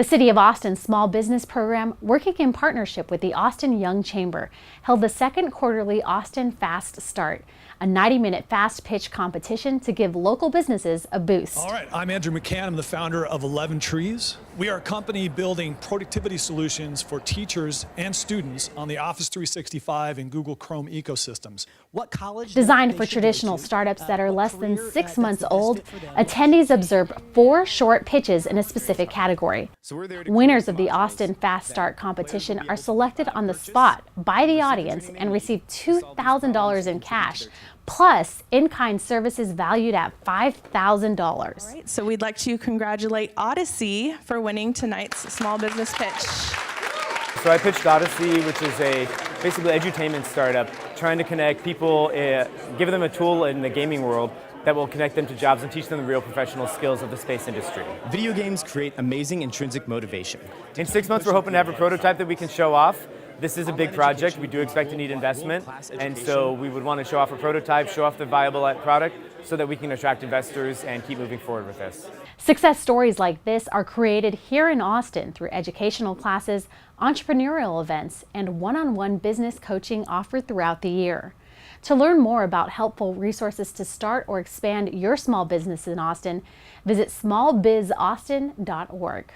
The City of Austin Small Business Program, working in partnership with the Austin Young Chamber, held the second quarterly Austin Fast Start, a 90-minute fast pitch competition to give local businesses a boost. All right, I'm Andrew McCann. I'm the founder of 11 Trees. We are a company building productivity solutions for teachers and students on the Office 365 and Google Chrome ecosystems. What college? Designed for traditional startups that are less than 6 months old, attendees observed 4 short pitches in a specific category. Winners of the Austin Fast Start competition are selected on the spot by the audience and receive $2,000 in cash, plus in-kind services valued at $5,000. Right, so we'd like to congratulate Audassey for winning tonight's small business pitch. So I pitched Audassey, which is a basically edutainment startup trying to connect people, give them a tool in the gaming world that will connect them to jobs and teach them the real professional skills of the space industry. Video games create amazing intrinsic motivation. In 6 months, we're hoping to have a prototype that we can show off. This is a big project. We do expect to need investment, and so we would want to show off a prototype, show off the viable product, so that we can attract investors and keep moving forward with this. Success stories like this are created here in Austin through educational classes, entrepreneurial events, and one-on-one business coaching offered throughout the year. To learn more about helpful resources to start or expand your small business in Austin, visit smallbizaustin.org.